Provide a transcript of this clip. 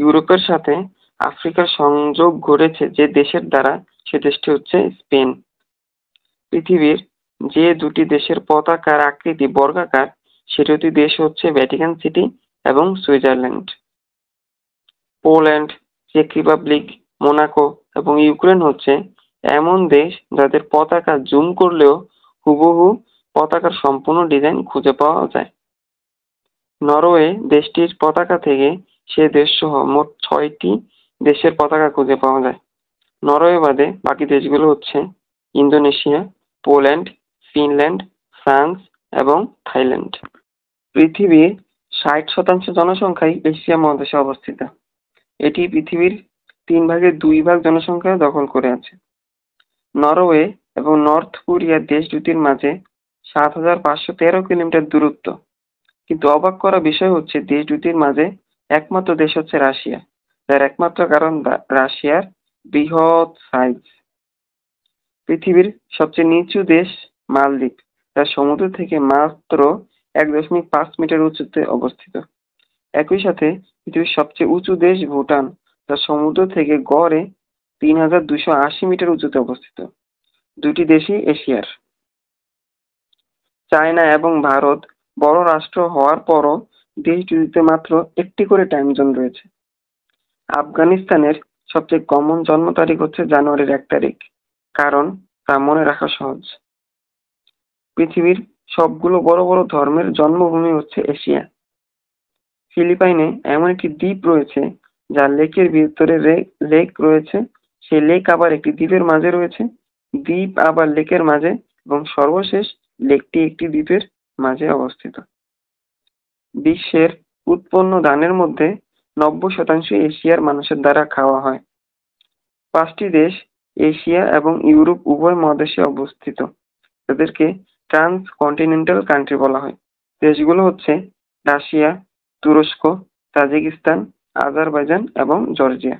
ইউরোপের সাথে আফ্রিকার সংযোগ ঘটেছে যে দেশের দ্বারা, সে দেশটি হচ্ছে স্পেন। পৃথিবীর যে দুটি দেশের পতাকার আকৃতি বর্গাকার, সে দুটি দেশ হচ্ছে ভ্যাটিকান সিটি এবং সুইজারল্যান্ড। পোল্যান্ড, চেক রিপাবলিক, মোনাকো এবং ইউক্রেন হচ্ছে এমন দেশ যাদের পতাকা জুম করলেও হুবহু পতাকার সম্পূর্ণ ডিজাইন খুঁজে পাওয়া যায়। নরওয়ে দেশটির পতাকা থেকে সে দেশ সহ মোট 6টি দেশের পতাকা খুঁজে পাওয়া যায়। নরওয়ে বাদে বাকি দেশগুলো হচ্ছে ইন্দোনেশিয়া, পোল্যান্ড, ফিনল্যান্ড, ফ্রান্স এবং থাইল্যান্ড। পৃথিবীর 60% জনসংখ্যাই এশিয়া মহাদেশে অবস্থিত। এটি পৃথিবীর 3/2 জনসংখ্যা দখল করে আছে। নরওয়ে এবং নর্থ কোরিয়া দেশ দুটির মাঝে 7,513 কিলোমিটার দূরত্ব। কিন্তু অবাক করা বিষয় হচ্ছে দেশ দুটির মাঝে একমাত্র দেশ হচ্ছে রাশিয়া, যার একমাত্র কারণ রাশিয়ার বৃহৎ সাইজ। পৃথিবীর সবচেয়ে নিচু দেশ মালদ্বীপ, যা সমুদ্র থেকে মাত্র 1.5 মিটার উঁচুতে অবস্থিত। একই সাথে পৃথিবীর সবচেয়ে উঁচু দেশ ভুটান, যা সমুদ্র থেকে গড়ে 3,280 মিটার উঁচুতে অবস্থিত। দুটি দেশই এশিয়ার। চায়না এবং ভারত বড় রাষ্ট্র হওয়ার পরও দেশ দুটিতে মাত্র একটি করে টাইম জোন রয়েছে। আফগানিস্তানের সবচেয়ে কমন জন্ম তারিখ হচ্ছে জানুয়ারির 1 তারিখ, কারণ তা মনে রাখা সহজ। পৃথিবীর সবগুলো বড় বড় ধর্মের জন্মভূমি হচ্ছে এশিয়া। ফিলিপাইনে এমন একটি দ্বীপ রয়েছে যা লেকের ভিতরে লেক রয়েছে, সেই লেক আবার একটি দ্বীপের মাঝে রয়েছে, দ্বীপ আবার লেকের মাঝে, এবং সর্বশেষ লেকটি একটি দ্বীপের মাঝে অবস্থিত। বিশ্বের উৎপন্ন ধানের মধ্যে 90% এশিয়ার মানুষের দ্বারা খাওয়া হয়। 5টি দেশ এশিয়া এবং ইউরোপ উভয় মহাদেশে অবস্থিত, তাদেরকে ট্রান্সকন্টিনেন্টাল কান্ট্রি বলা হয়। দেশগুলো হচ্ছে রাশিয়া, তুরস্ক, তাজিকিস্তান, আজারবাইজান এবং জর্জিয়া।